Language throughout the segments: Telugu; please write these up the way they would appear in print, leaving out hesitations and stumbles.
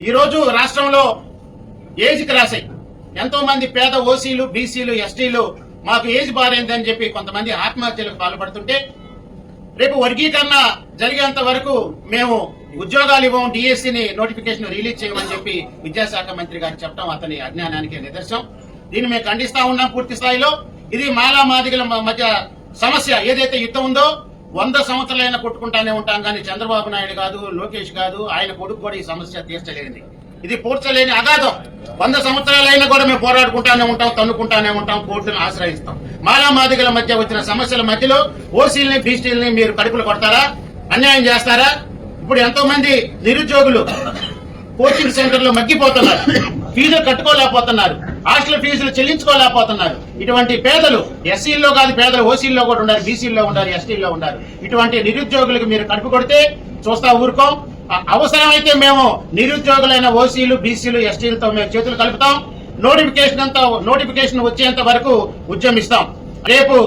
ఈ రోజు రాష్ట్రంలో ఏజ్ క్రాస్ అయ్యి ఎంతో మంది పేద ఓసీలు, బీసీలు, ఎస్టీలు మాకు ఏజ్ బారైందని చెప్పి కొంతమంది ఆత్మహత్యలకు పాల్పడుతుంటే రేపు వర్గీకరణ జరిగేంత వరకు మేము ఉద్యోగాలు ఇవ్వం, డిఎస్సిని నోటిఫికేషన్ రిలీజ్ చేయమని చెప్పి విద్యాశాఖ మంత్రి గారు చెప్పడం అతని అజ్ఞానానికి నిదర్శనం. దీన్ని మేము ఖండిస్తా ఉన్నాం పూర్తి స్థాయిలో. ఇది మాలా మాదిగల మధ్య సమస్య ఏదైతే యుద్ధం ఉందో 100 సంవత్సరాలైనా కొట్టుకుంటానే ఉంటాం కానీ చంద్రబాబు నాయుడు కాదు, లోకేష్ కాదు, ఆయన కొడుకు కూడా ఈ సమస్య తీర్చలేనిది. ఇది పూడ్చలేని అగాధం. 100 సంవత్సరాలైనా కూడా మేము పోరాడుకుంటానే ఉంటాం, తన్నుకుంటానే ఉంటాం, కోర్టును ఆశ్రయిస్తాం. మాలా మాదిగల మధ్య వచ్చిన సమస్యల మధ్యలో ఓసీలని, బీసీలని మీరు కడుపులు కొడతారా? అన్యాయం చేస్తారా? ఇప్పుడు ఎంతో మంది నిరుద్యోగులు కోచింగ్ సెంటర్లో మగ్గిపోతున్నారు, ఫీజులు కట్టుకోలేకపోతున్నారు, హాస్టల్ ఫీజులు చెల్లించుకోలేకపోతున్నారు. ఇటువంటి పేదలు ఎస్సీల్లో కాదు, పేదలు ఓసీల్లో కూడా ఉన్నారు, బీసీల్లో ఉన్నారు, ఎస్టీల్లో ఉన్నారు. ఇటువంటి నిరుద్యోగులకు మీరు కడుపు కొడితే చూస్తా ఊరుకోం. అవసరమైతే మేము నిరుద్యోగులైన ఓసీలు, బీసీలు, ఎస్టీలతో మేము చేతులు కలుపుతాం. నోటిఫికేషన్ వచ్చేంత వరకు ఉద్యమిస్తాం. రేపు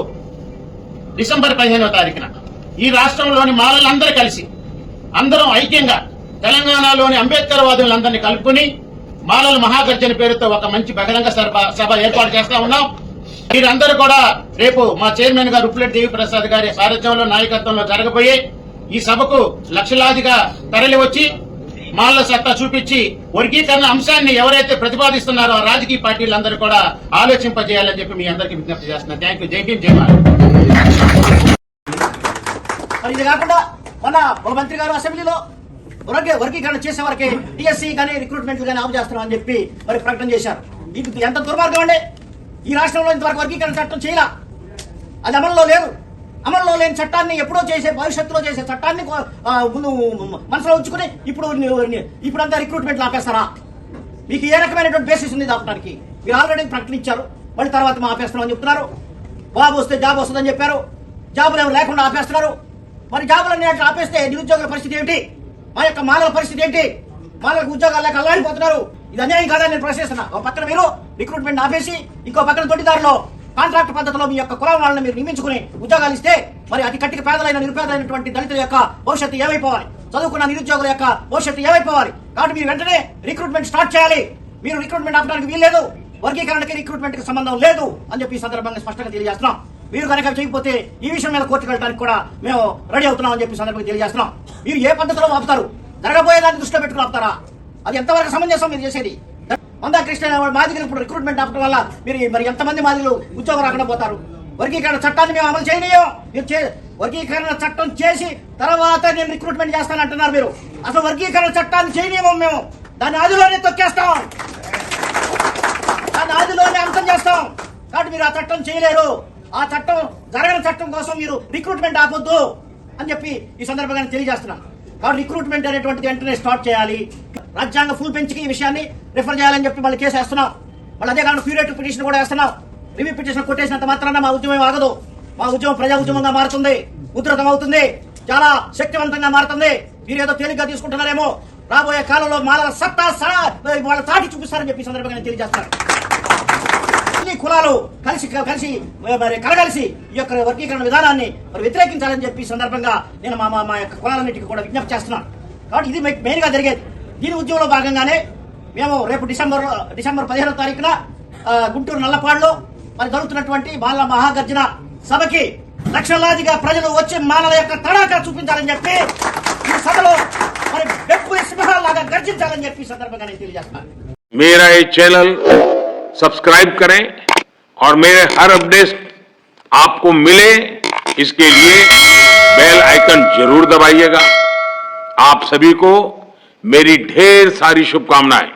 డిసెంబర్ 15వ తారీఖున ఈ రాష్ట్రంలోని మాలలందరూ కలిసి అందరం ఐక్యంగా తెలంగాణలోని అంబేద్కర్ వాదులందరినీ కలుపుకుని మాలల మహాగర్జన పేరుతో ఒక మంచి బహిరంగ సభ ఏర్పాటు చేస్తా ఉన్నాం. మీరందరూ కూడా రేపు మా చైర్మన్ గారు ఉప్పులెట్టి దేవిప్రసాద్ గారి సారథ్యంలో, నాయకత్వంలో జరగబోయే ఈ సభకు లక్షలాదిగా తరలి వచ్చి మాలల సత్తా చూపించి వర్గీకరణ అంశాన్ని ఎవరైతే ప్రతిపాదిస్తున్నారో ఆ రాజకీయ పార్టీలందరూ కూడా ఆలోచింపజేయాలని చెప్పి మీ అందరికీ విజ్ఞప్తి చేస్తున్నాను. Thank you. జై భీమ్, జై మాల. ఇది కాకుండా మన మంత్రి గారు అసెంబ్లీలో వర్గీకరణ చేసే వరకే టీఎస్సీ కానీ రిక్రూట్మెంట్లు కానీ ఆపు చేస్తున్నాం అని చెప్పి మరి ప్రకటన చేశారు. ఇది ఎంత దుర్మార్గం అండి! ఈ రాష్ట్రంలో ఇంతవరకు వర్గీకరణ చట్టం చేయాల, అది అమల్లో లేదు. అమల్లో లేని చట్టాన్ని ఎప్పుడో చేసే, భవిష్యత్తులో చేసే చట్టాన్ని ముందు మనసులో ఉంచుకుని ఇప్పుడంతా రిక్రూట్మెంట్లు ఆపేస్తారా? మీకు ఏ రకమైనటువంటి బేసిస్ ఉంది ఆపడానికి? మీరు ఆల్రెడీ ప్రకటించారు, మళ్ళీ తర్వాత మా ఆపేస్తున్నాం అని చెప్తున్నారు. బాబు వస్తే జాబ్ వస్తుందని చెప్పారు, జాబులు ఏమి లేకుండా ఆపేస్తున్నారు. మరి జాబులన్నీ అట్లా ఆపేస్తే నిరుద్యోగుల పరిస్థితి ఏంటి? మా యొక్క మాలల పరిస్థితి ఏంటి? మాలకు ఉద్యోగాలు లేక అల్లాడిపోతున్నారు. ఇది అన్యాయం కాదని నేను ప్రశ్నిస్తున్నా. ఒక పక్కన మీరు రిక్రూట్మెంట్ ఆపేసి ఇంకో పక్కన తొట్టిదారులో కాంట్రాక్ట్ పద్ధతిలో మీ యొక్క కులం వాళ్ళని మీరు నియమించుకుని ఉద్యోగాలు ఇస్తే మరి అతి కట్టిక పేదలైన నిరుపేదలైనటువంటి దళితుల యొక్క భవిష్యత్తు ఏమైపోవాలి? చదువుకున్న నిరుద్యోగుల యొక్క భవిష్యత్తు ఏమైపోవాలి? కాబట్టి మీరు వెంటనే రిక్రూట్మెంట్ స్టార్ట్ చేయాలి. మీరు రిక్రూట్మెంట్ ఆపడానికి వీల్లేదు. వర్గీకరణకి రిక్రూట్మెంట్ కి సంబంధం లేదు అని చెప్పి ఈ సందర్భంగా స్పష్టంగా తెలియజేస్తున్నాం. మీరు కనుక చేయకపోతే ఈ విషయం మీద కోర్టుకు వెళ్ళడానికి కూడా మేము రెడీ అవుతున్నాం అని చెప్పి సందర్భంగా తెలియజేస్తున్నాం. మీరు ఏ పద్ధతిలో ఆపుతారు? జరగబోయేదాన్ని దృష్టిలో పెట్టుకుని ఆపుతారా? అది ఎంతవరకు సమంజసం మీరు చేసేది? మందాకృష్ణ మాదిగలు ఇప్పుడు రిక్రూట్మెంట్ ఆపడం వల్ల మీరు మరి ఎంతమంది మాదిగలు ఉద్యోగం రాకుండా పోతారు? వర్గీకరణ చట్టాన్ని మేము అమలు చేయనీయం. మీరు వర్గీకరణ చట్టం చేసి తర్వాత నేను రిక్రూట్మెంట్ చేస్తానంటున్నారు మీరు. అసలు వర్గీకరణ చట్టాన్ని చేయనీయమో మేము దాన్ని ఆదిలోనే తొక్కేస్తాం, దాన్ని ఆదిలోనే అంతం చేస్తాం. కాబట్టి మీరు ఆ చట్టం చేయలేరు. ఆ చట్టం జరగని చట్టం కోసం మీరు రిక్రూట్మెంట్ ఆపొద్దు అని చెప్పి ఈ సందర్భంగా తెలియజేస్తున్నాం. కాబట్టి రిక్రూట్మెంట్ అనేటువంటిది వెంటనే స్టార్ట్ చేయాలి. రాజ్యాంగ ఫుల్ బెంచ్కి ఈ విషయాన్ని రిఫర్ చేయాలని చెప్పి మళ్ళీ కేసు వేస్తున్నాం. మళ్ళీ అదే కాకుండా క్యూరేటివ్ పిటిషన్ కూడా వేస్తున్నాం. రివ్యూ పిటిషన్ కొట్టేసినంత మాత్రాన మా ఉద్యమం ఆగదు. మా ఉద్యమం ప్రజా ఉద్యమంగా మారుతుంది, ఉధృతం అవుతుంది, చాలా శక్తివంతంగా మారుతుంది. మీరు ఏదో తేలిగ్గా తీసుకుంటున్నారేమో, రాబోయే కాలంలో మాల సత్తా వాళ్ళ చాటి చూపిస్తారని చెప్పి సందర్భంగా నేను తెలియజేస్తాను. అన్ని కులాలు కలిసి మరి కలగలిసి ఈ యొక్క వర్గీకరణ విధానాన్ని మరి వ్యతిరేకించాలని చెప్పి సందర్భంగా నేను మా యొక్క కులాలన్నింటికి కూడా విజ్ఞప్తి చేస్తున్నాను. కాబట్టి ఇది మెయిన్ గా జరిగేది. దీని ఉద్యమంలో భాగంగానే మేము రేపు డిసెంబర్ 15వ తారీఖున గుంటూరు నల్లపాడులో మరి జరుగుతున్నటువంటి మాల మహాగర్జన సభకి లక్షలాదిగా ప్రజలు వచ్చి మాలల యొక్క తడాకా చూపించాలని చెప్పి ఈ సభలో మరి డెప్పు సింహాలాగా గర్జించాలని చెప్పి సందర్భంగా నేను తెలియజేస్తున్నాను. मेरा ये चैनल सब्सक्राइब करें और मेरे हर अपडेट आपको मिले, इसके लिए बेल आइकन जरूर दबाइएगा। आप सभी को मेरी ढेर सारी शुभकामनाएं।